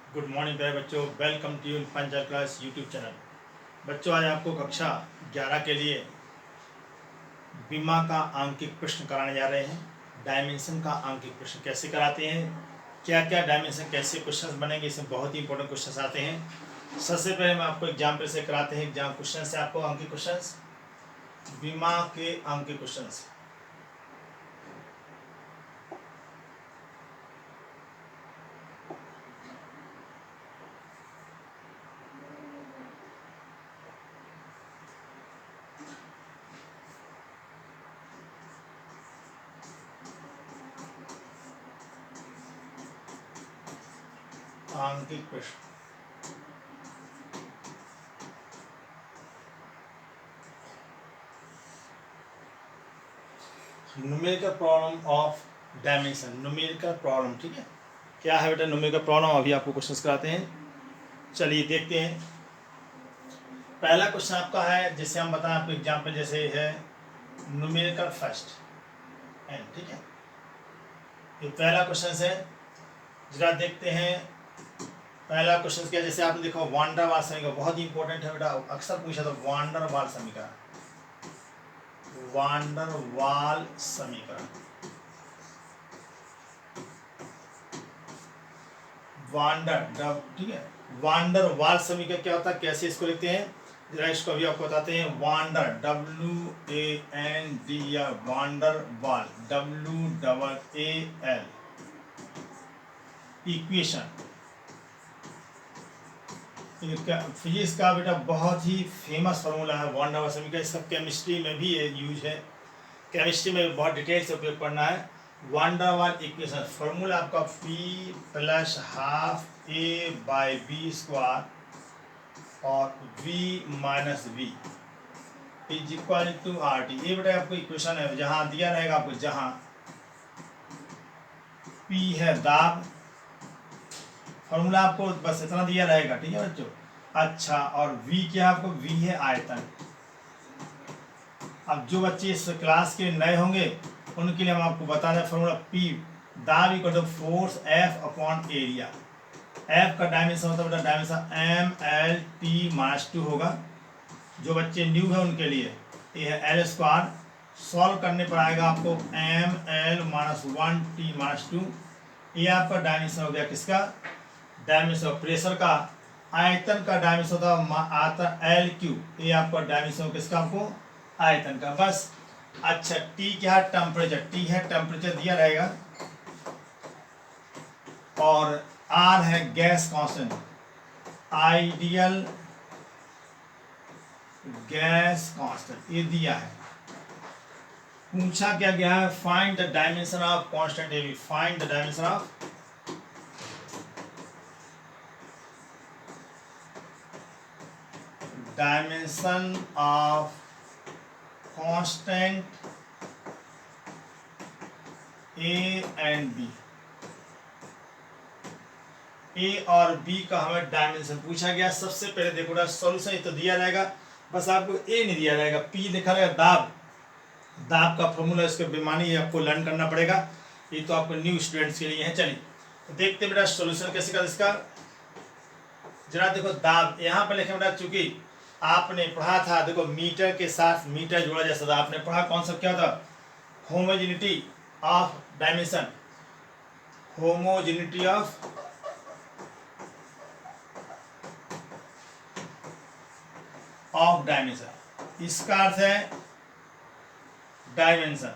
Good morning प्यारे बच्चों, welcome to you Panchayat class YouTube channel. बच्चों, आज आपको कक्षा 11 के लिए बीमा का आंकिक प्रश्न कराने जा रहे हैं। डायमेंशन का आंकिक प्रश्न कैसे कराते हैं, क्या क्या डायमेंशन, कैसे क्वेश्चन बनेंगे, इसमें बहुत ही इंपॉर्टेंट क्वेश्चन आते हैं। सबसे पहले हम आपको एग्जाम्पल से कराते हैं। एग्जाम क्वेश्चन से आपको आंकिक क्वेश्चन, बीमा के आंकिक क्वेश्चन। आंकिक प्रश्न numerical problem of dimension. Numerical problem, ठीक है। क्या है बेटा न्यूमेरिकल प्रॉब्लम, अभी आपको क्वेश्चंस कराते हैं। चलिए देखते हैं। पहला क्वेश्चन आपका है, जैसे हम बताएं आपको एग्जाम्पल, जैसे है न्यूमेरिकल फर्स्ट एन, ठीक है। ये पहला क्वेश्चन है, जरा देखते हैं। पहला क्वेश्चन क्या, जैसे आपने देखा वांडर वाल समीकरण, बहुत ही इंपॉर्टेंट है बेटा, अक्सर पूछा था। वांडर वाल समीकरण, वांडर वाल समीकरण, वांडर, ठीक है। वांडर वाल समीकरण क्या होता है, कैसे इसको लिखते हैं, जरा इसको अभी आपको बताते हैं। वांडर, WAND, या वांडर वाल, WAAL, इक्वेशन। फिजिक्स का बेटा बहुत ही फेमस फार्मूला है वांडर वाल समीकरण। इसका केमिस्ट्री में भी यूज है, केमिस्ट्री में बहुत डिटेल से उपयोग करना है। वांडर वाल इक्वेशन फार्मूला आपका P + ½ A/B² और V - V = RT। ये बेटा आपको इक्वेशन है, जहां दिया रहेगा आपको, जहां P है दाब, फार्मूला आपको बस इतना दिया रहेगा, ठीक है बच्चों। अच्छा, और V क्या है आपको, V है आयतन। अब जो बच्चे इस क्लास के नए होंगे उनके लिए हम आपको बता दें फार्मूला। P दाब इक्वल फोर्स F/एरिया। F का डायमेंशन होता है बेटा, डायमेंशन MLT-2 होगा। जो बच्चे न्यू है उनके लिए ये है L²। सॉल्व करने पर आएगा आपको ML-1T-2। ये आपका डायमेंशन हो गया, किसका डायमेंशन, प्रेशर का। आयतन का डायमेंशन होता है LQ। ये आपका डायमेंशन हो किसका, आपको आयतन का, बस। अच्छा, T क्या है, टेम्परेचर। T है टेम्परेचर दिया रहेगा, और R है gas constant, ideal gas constant, ये दिया है। पूछा क्या गया है, find the dimension of constant AB। Find the dimension of constant A and B। ए और बी का हमें डायमेंशन पूछा गया। सबसे पहले देखो सॉल्यूशन तो दिया रहेगा, बस आपको ए नहीं दिया रहेगा, पी लिखा रहेगा। दाब, दाब का फॉर्मूला, इसके बेमानी आपको लर्न करना पड़ेगा। ये तो आपको न्यू स्टूडेंट्स के लिए है। चलिए तो देखते बेटा सॉल्यूशन कैसे का इसका। जरा देखो दाब यहाँ पर लिखे बेटा, चूंकि आपने पढ़ा था, देखो मीटर के साथ मीटर जोड़ा जैसा था, आपने पढ़ा कॉन्सेप्ट क्या था, homogeneity of dimension, homogeneity of dimension. इसका अर्थ है डायमेंशन।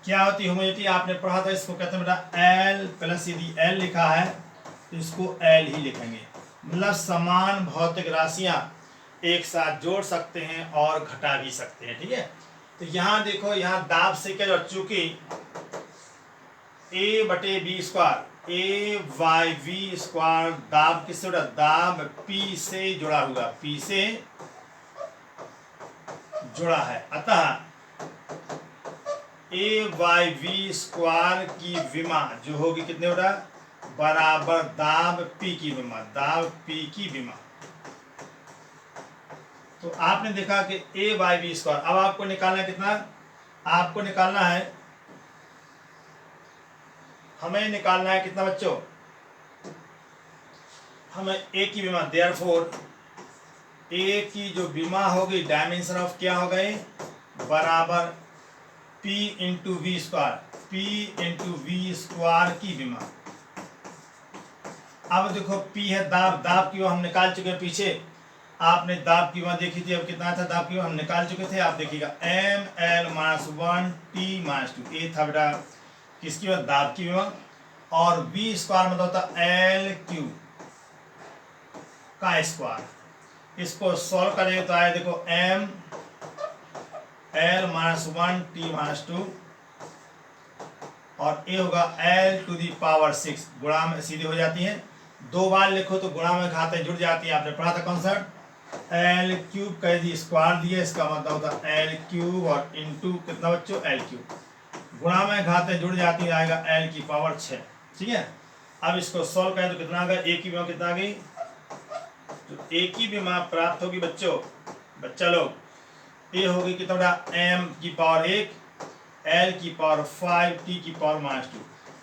क्या होती है होमोजेनिटी, आपने पढ़ा था, इसको कहते हैं बेटा L प्लस, यदि L लिखा है तो इसको L ही लिखेंगे। मतलब समान भौतिक राशियां एक साथ जोड़ सकते हैं और घटा भी सकते हैं, ठीक है। तो यहाँ देखो, यहाँ दाब से क्या, चूंकि A/B², AYV², दाब किससे जुड़ा, दाब P से जुड़ा हुआ, P से जुड़ा है। अतः AYV² की विमा जो होगी कितने बेटा, बराबर दाब P की विमा, दाब P की विमा। तो आपने देखा कि AYV², अब आपको निकालना है कितना, आपको निकालना है हमें निकालना है कितना बच्चों, हमें ए की विमा, देयरफॉर ए की जो विमा होगी डायमेंशन ऑफ क्या हो गई, बराबर P into V square, P into V square की विमा। अब देखो P है दाब, दाब की हम निकाल चुके हैं पीछे, आपने दाब की विमा देखी थी, अब कितना था दाब की विमा हम निकाल चुके थे, आप देखिएगा M L minus one T minus two, ए था बेटा किसकी विमा, दाब की विमा, और वी स्क्वायर मतलब होता एल क्यू का स्क्वायर। इसको सॉल्व करेंगे तो आए देखो M L minus one T minus two, और ए होगा L to the power six, गुणा में सीधे हो जाती है, दो बार लिखो तो गुणा में घातें जुड़ जाती है, आपने पढ़ा था कॉन्सेप्ट, एल क्यूब कह दी स्क्वायर दिए, इसका मतलब होता है एल क्यूब और इंटू कितना बच्चों एल क्यूब, गुणा में घातें जुड़ जाती है, आएगा एल की पावर 6। ठीक है, अब इसको सॉल्व करें तो कितना आ गया, ए की विमा कितना आ गई, तो ए की विमा प्राप्त होगी बच्चों, बच्चा लोग ए होगी कितना बड़ा, एम की पावर 1 एल की पावर 5 टी की पावर माइनस 2,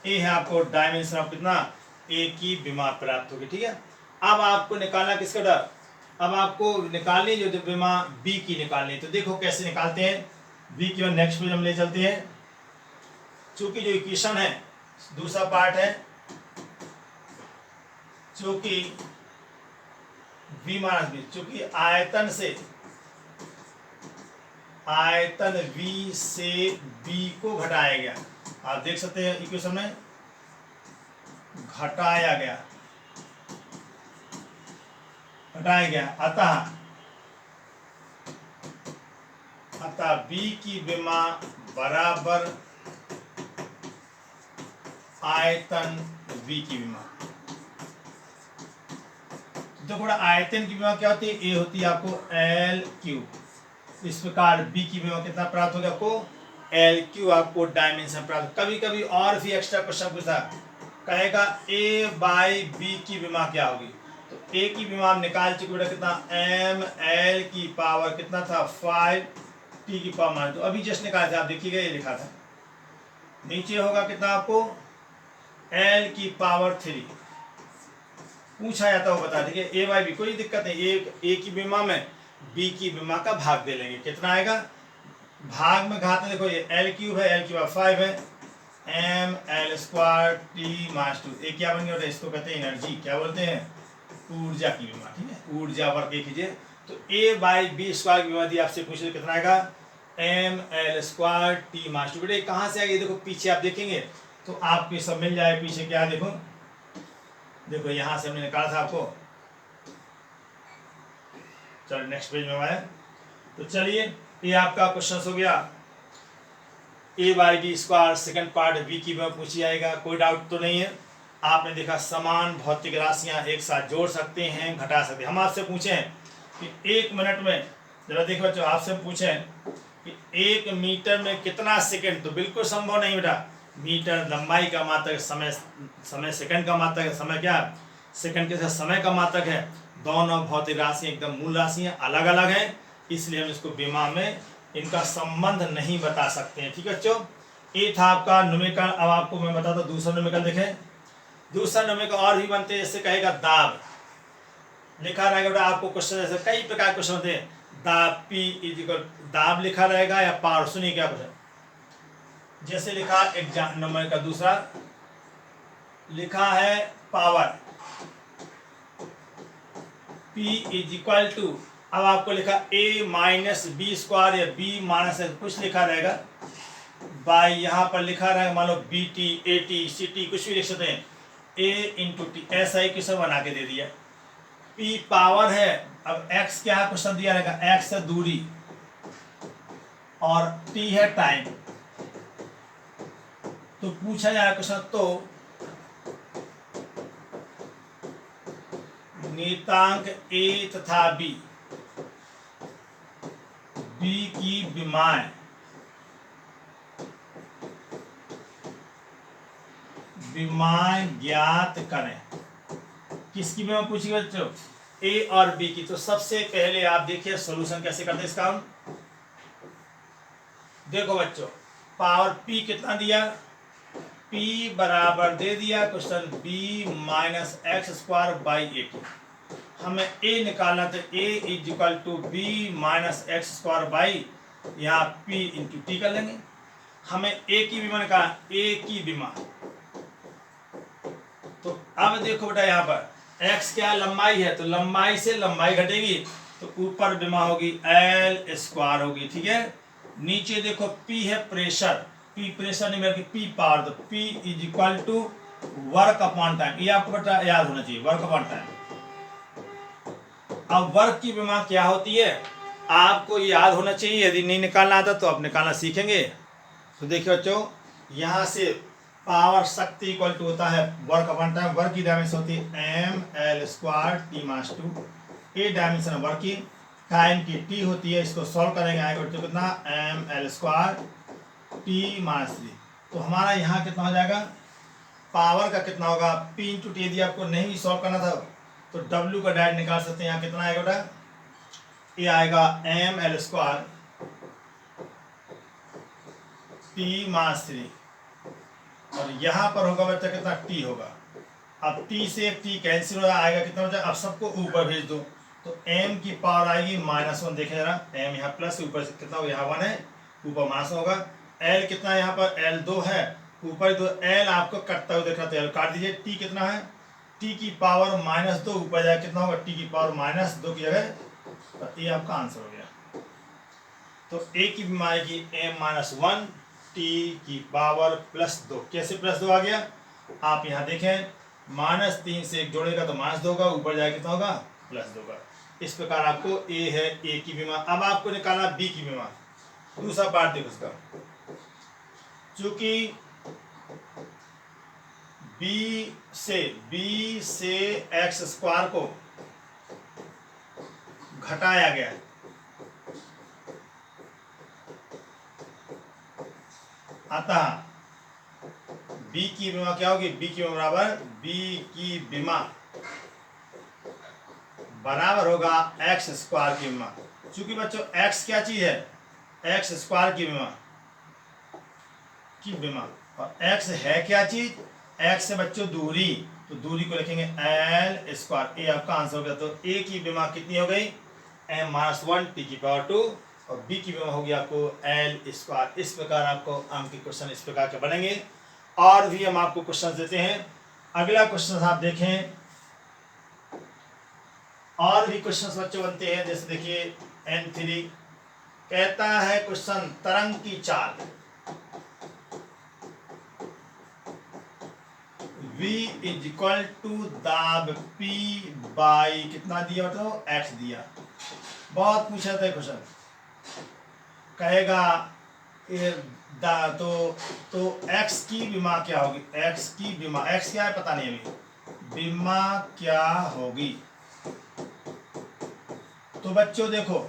ए है आपको डायमेंशन ऑफ कितना, ए की विमा प्राप्त होगी। ठीक है, अब आपको निकालना किसका डर, अब आपको निकालनी जो विमा बी की निकालनी, तो देखो कैसे निकालते हैं बी की, नेक्स्ट पेज हम ले चलते हैं, चूंकि जो इक्वेशन है दूसरा पार्ट है, चूंकि v माइनस बी, चूंकि आयतन से, आयतन v से b को घटाया गया, आप देख सकते हैं इक्वेशन में घटाया गया, घटाया गया, अतः b की विमा बराबर आयतन v की विमा। तो थोड़ा आयतन की विमा क्या होती है, ए होती है आपको एल क्यूब, इस प्रकार बी की विमा कितना प्राप्त हो गया आपको, एल क्यू आपको डायमेंशन प्राप्त। कभी कभी और भी एक्स्ट्रा क्वेश्चन पूछता कहेगा ए बाई बी की विमा क्या होगी, तो ए की विमा हम निकाल चुके बेटा कितना, एम एल की पावर कितना था 5 टी की पावर माइनस 2, अभी जस्ट निकाला था, आप देखिएगा ये लिखा था, नीचे होगा कितना आपको एल की पावर 3, पूछा जाता हो बता देंगे ए बाई बी, कोई दिक्कत नहीं, ए की विमा में बी की विमा का भाग दे लेंगे, कितना आएगा, भाग में घात देखो ये एल क्यूब है, एल की पावर 5 है, M L square T minus 2, A क्या बन गया, इसको कहते हैं एनर्जी, क्या बोलते हैं, ऊर्जा की विमा। ठीक है, ऊर्जा वर्ग कीजिए, तो ए बाई बी स्क्वायर की विमा दी आपसे पूछे कितना आएगा, M L square T minus 2, बेटे कहाँ से आएगी, देखो पीछे आप देखेंगे तो आपको सब मिल जाए, पीछे क्या देखो, देखो यहां से हमने निकाला था आपको, चलो नेक्स्ट पेज में आए, तो चलिए ये आपका क्वेश्चन हो गया, A by B square second part B की विमा पूछी जाएगा, कोई डाउट तो नहीं है। आपने देखा समान भौतिक राशियां एक साथ जोड़ सकते हैं, घटा सकते हैं। हम आपसे पूछें कि 1 मिनट में, जरा देखो बच्चों, आपसे पूछें कि 1 मीटर में कितना सेकंड, तो बिल्कुल संभव नहीं बेटा, मीटर लंबाई का मात्रक, समय सेकंड का मात्रक है, समय क्या सेकंड के साथ समय का मात्रक है, दोनों भौतिक राशि एकदम मूल राशियां अलग अलग हैं, इसलिए हम इसको विमा में इनका संबंध नहीं बता सकते हैं। ठीक है बच्चों, ये था आपका न्यूमेरिकल। अब आपको मैं बताता हूँ दूसरा न्यूमेरिकल, देखें दूसरा न्यूमेरिकल और भी बनते हैं, जैसे कहेगा दाब, लिखा रहेगा बेटा आपको क्वेश्चन, जैसे कई प्रकार के क्वेश्चन होते हैं, दाब पी इज इक्वल, दाब लिखा रहेगा या पावर, सुनिए क्या क्वेश्चन, जैसे लिखा एग्जाम नंबर का दूसरा लिखा है power P is equal to, अब आपको लिखा a माइनस बी स्क्वायर या b माइनस कुछ लिखा रहेगा बाई, यहाँ पर लिखा रहेगा मान लो B T A T C T कुछ भी लिख सकते हैं, a इंटू टी, ऐसा ही क्वेश्चन बना के दे दिया। p पावर है, अब x क्या है क्वेश्चन दिया रहेगा, x है दूरी और t है टाइम, तो पूछा जाए क्वेश्चन, तो नियतांक a तथा b, b की विमाएं ज्ञात करें। किसकी विमा पूछी बच्चों, a और b की। तो सबसे पहले आप देखिए सॉल्यूशन कैसे करते हैं इसका हम, देखो बच्चों पावर p कितना दिया P बराबर दे दिया question B minus X square by A T. हमें A निकालना तो A is equal to B minus X square by यहाँ P इंटू टी कर लेंगे। हमें A की विमा निकालना, A की विमा। तो अब देखो बेटा यहाँ पर x क्या लंबाई है, तो लंबाई से लंबाई घटेगी तो ऊपर विमा होगी L स्क्वायर होगी, ठीक है। नीचे देखो P है प्रेशर, P प्रेशर नहीं मेरे P पावर, तो P is equal to work upon time. ये आपको बेटा याद होना चाहिए, वर्क अपॉन टाइम। अब वर्क की विमा क्या होती है आपको याद होना चाहिए, यदि नहीं निकालना आता तो आप निकालना सीखेंगे। तो देखिए बच्चों, यहाँ से पावर शक्ति इक्वल टू होता है वर्क अपॉन टाइम। वर्क की डायमेंशन होती है M L square T minus two. ए डायमेंशन वर्क की, टाइम की टी होती है, इसको सॉल्व करेंगे आएगा बच्चों कितना, M L square T minus three. तो हमारा यहाँ कितना हो जाएगा, पावर का कितना होगा, पी इंटू टी। यदि आपको नहीं भी सॉल्व करना था तो डब्ल्यू का डायरेक्ट निकाल सकते हैं। यहाँ कितना आएगा बेटा, ये आएगा M L square T minus three, और यहाँ पर होगा बच्चा कितना, टी होगा। अब टी से एक टी कैंसिल हो आएगा कितना बच्चा, अब सबको ऊपर भेज दो तो m की पावर आएगी -1। देखें जरा, m यहाँ प्लस, ऊपर से कितना हो, यहाँ 1 है, ऊपर -1 होगा। l कितना है यहाँ पर, l 2 है, ऊपर 2, l आपको कटता हुआ देख रहा तो l काट दीजिए। t कितना है, t की पावर -2, ऊपर जाए कितना होगा, t की पावर -2 की जगह, तो ये आपका आंसर हो गया। तो a की विमा आएगी m-1 टी की पावर +2। कैसे +2 आ गया, आप यहाँ देखें, -3 से 1 जोड़ेगा तो -2 होगा, ऊपर जाए कितना होगा, +2 होगा। इस प्रकार आपको ए है ए की विमा। अब आपको निकालना बी की विमा। दूसरा पार्ट देखो उसका, चूंकि बी से एक्स स्क्वायर को घटाया गया, अतः बी की विमा क्या होगी, बी की विमा बराबर, बी की विमा बराबर होगा एक्स स्क्वायर की विमा। चूंकि बच्चों एक्स क्या चीज है, एक्स स्क्वायर की विमा, और एक्स है क्या चीज, एक्स से बच्चों दूरी, तो दूरी को लिखेंगे एल स्क्वायर। ए आपका आंसर हो गया। तो ए की विमा कितनी हो गई, m-1 टी की पावर 2, और बी की विमा होगी आपको एल स्क्वायर। इस प्रकार आपको अंक के क्वेश्चन इस प्रकार के बनेंगे। और भी हम आपको क्वेश्चन देते हैं। अगला क्वेश्चन आप देखें, और भी क्वेश्चन बच्चों बनते हैं, जैसे देखिए N3 कहता है क्वेश्चन, तरंग की चाल V इज इक्वल टू दाब P बाई कितना दिया, बताओ x दिया। बहुत पूछा था क्वेश्चन, कहेगा तो x की विमा क्या होगी, x की विमा, x क्या है पता नहीं अभी, विमा क्या होगी। तो बच्चों देखो,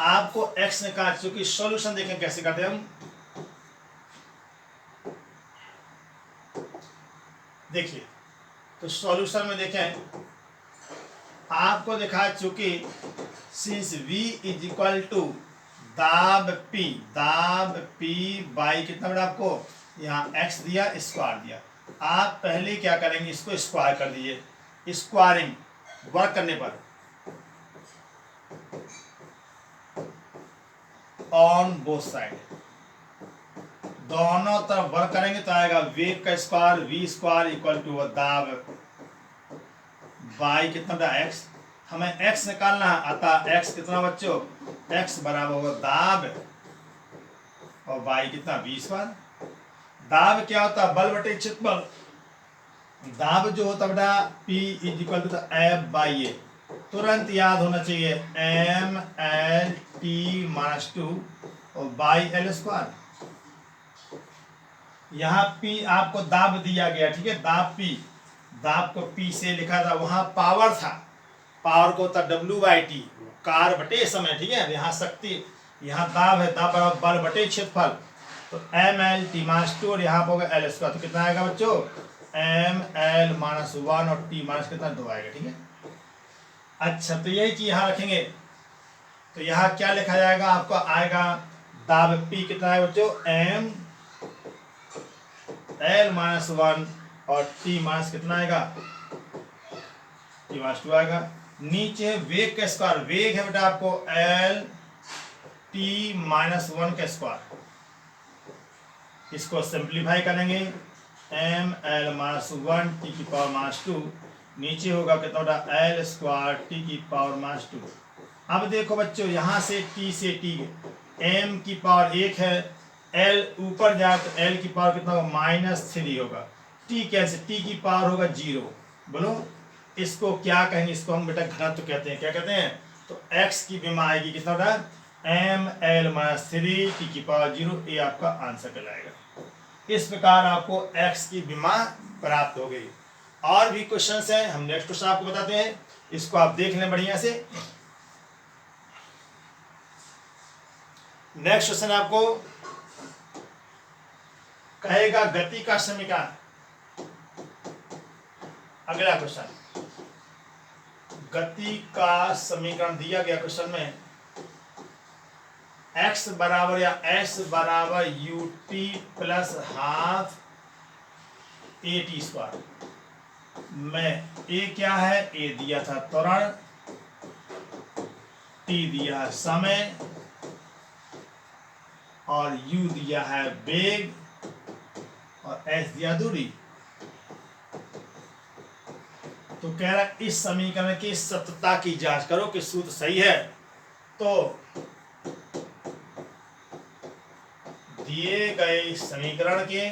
आपको x निकाल, चूंकि सॉल्यूशन देखें कैसे करते हैं हम, देखिए तो सॉल्यूशन में देखें, आपको देखा चूंकि since v is equal to दाब p बाई कितना बड़ा, आपको यहाँ x दिया, स्क्वायर दिया। आप पहले क्या करेंगे, इसको स्क्वायर कर दीजिए। स्क्वायरिंग वर्क करने पर ऑन बोथ साइड, दोनों तरफ वर्क करेंगे तो आएगा वेग का square, v square equal to दाब बाई कितना था x। हमें x निकालना है, अतः x कितना बच्चों, x बराबर होगा दाब और बाई कितना, v स्क्वायर। दाब क्या होता है, बल बटे क्षेत्रफल। दाब जो होता बेटा P is equal to F by A. तुरंत याद होना चाहिए m l t -2 और बाई एल स्क्वायर। यहाँ P आपको दाब दिया गया, ठीक है, दाब P, दाब को P से लिखा था, वहां पावर था, पावर को होता W/T, कार बटे समय, ठीक है। यहाँ शक्ति, यहाँ दाब है, दाब बराबर बल बटे क्षेत्रफल, तो ml t -2 और यहाँ पर होगा एल स्क्वायर। तो कितना आएगा बच्चों, ml -1 और t माइनस कितना 2 आएगा, ठीक है। अच्छा, तो यही चीज यहाँ रखेंगे। तो यहाँ क्या लिखा जाएगा, आपको आएगा दाब P कितना है बच्चों, L माइनस 1 और T माइनस कितना आएगा, T माइनस 2 आएगा। नीचे वेग का स्क्वायर, वेग है बेटा आपको L T माइनस 1 का स्क्वायर, इसको सिंप्लीफाई करेंगे m L माइनस 1 T की पावर माइनस 2, नीचे होगा कितना होगा L स्क्वायर T की पावर माइनस 2। अब देखो बच्चों यहाँ से T से T m की पावर 1 है, L ऊपर जाए तो L की पावर कितना होगा -3 होगा, T कैसे, T की पावर होगा 0। बोलो इसको क्या कहेंगे, इसको हम बेटा घनत्व कहते हैं, क्या कहते हैं, तो x की विमा आएगी कितना होगा m L माइनस 3 T की पावर 0, ये आपका आंसर कहलाएगा। इस प्रकार आपको x की विमा प्राप्त हो गई। और भी क्वेश्चंस हैं, हम नेक्स्ट क्वेश्चन आपको बताते हैं, इसको आप देख लें बढ़िया से। नेक्स्ट क्वेश्चन आपको कहेगा गति का समीकरण। अगला क्वेश्चन, गति का समीकरण दिया गया क्वेश्चन में x बराबर या s बराबर ut plus half at square में a क्या है, a दिया था त्वरण, t दिया है समय और u दिया है वेग और s दिया दूरी। तो कह रहा है इस समीकरण की सत्यता की जांच करो कि सूत्र सही है। तो दिए गए समीकरण के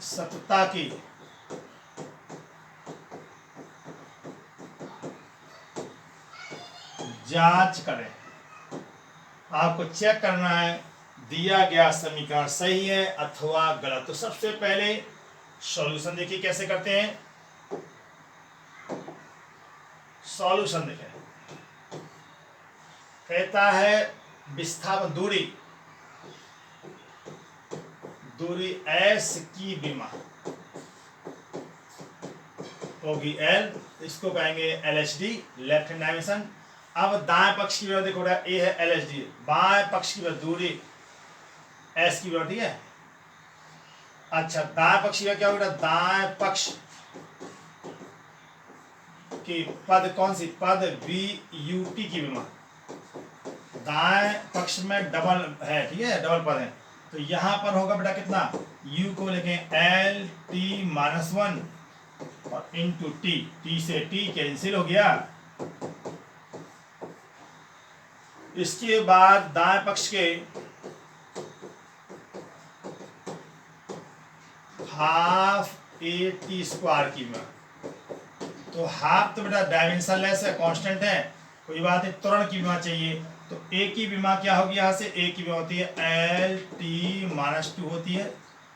सत्यता की जांच करें। आपको चेक करना है दिया गया समीकरण सही है अथवा गलत। तो सबसे पहले सॉल्यूशन देखिए कैसे करते हैं। सॉल्यूशन देखें, कहता है विस्थापन दूरी S की विमा होगी L, इसको कहेंगे LHD, लेफ्ट हैंड डायमेंशन। अब दाएं पक्ष की विमा देखो A है LHD, बाएं पक्ष की दूरी S की विमा, ठीक है। अच्छा दाएं पक्ष का क्या होगा, दाएं पक्ष की पद कौन सी, पद VUT की विमा, दाएं पक्ष में डबल है, ठीक है, डबल पद है। तो यहां पर होगा बेटा कितना, U को लेके LT माइनस 1 और इंटू T से T कैंसिल हो गया। इसके बाद दाएं पक्ष के हाफ AT स्क्वायर की विमा, तो हाफ तो बेटा डायमेंशन लेस है, कांस्टेंट है, कोई बात नहीं, त्वरण की विमा चाहिए। तो A की विमा क्या होगी, यहाँ से A की विमा होती है LT माइनस 2 होती है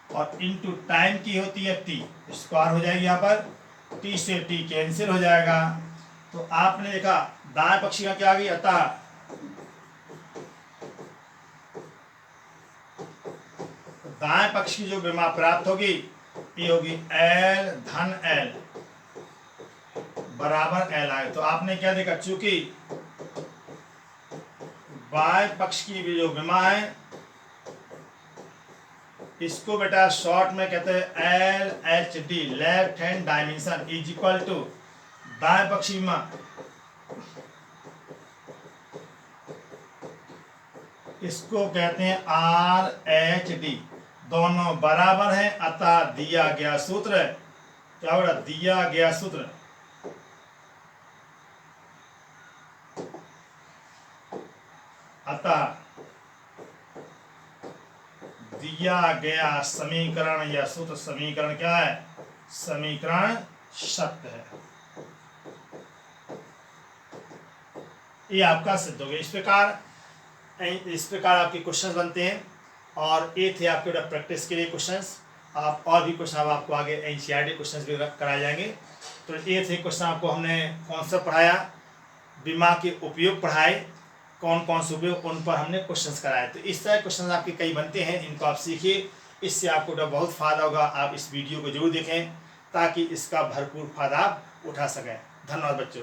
और इंटू टाइम की होती है T स्क्वायर हो जाएगी, यहाँ पर T से T कैंसिल हो जाएगा। तो आपने देखा दाएं पक्षी का क्या आ गई, अतः दाएं पक्ष की जो विमा प्राप्त होगी ये होगी L धन L बराबर L आए। तो आपने क्या देखा, चूंकि बाएं पक्ष की भी जो विमा है इसको बेटा शॉर्ट में कहते हैं LHD, left hand dimension, is equal to दाएं पक्ष की विमा इसको कहते हैं RHD, दोनों बराबर हैं। अतः दिया गया सूत्र क्या होगा, दिया गया सूत्र अतः दिया गया समीकरण या सूत्र समीकरण क्या है, समीकरण सत्य है। ये आपका सिद्ध हो गया। इस प्रकार आपके क्वेश्चंस बनते हैं और ये थे आपके प्रैक्टिस के लिए क्वेश्चंस। आप और भी क्वेश्चन आपको आगे NCERT क्वेश्चंस भी कराए जाएंगे। तो ये थे क्वेश्चन, आपको हमने कॉन्सेप्ट पढ़ाया, विमा के उपयोग पढ़ाए, कौन कौन से उपयोग, उन पर हमने क्वेश्चंस कराए। तो इस तरह क्वेश्चन आपके कई बनते हैं, इनको आप सीखिए, इससे आपको बहुत फायदा होगा। आप इस वीडियो को जरूर देखें ताकि इसका भरपूर फायदा आप उठा सकें। धन्यवाद बच्चों।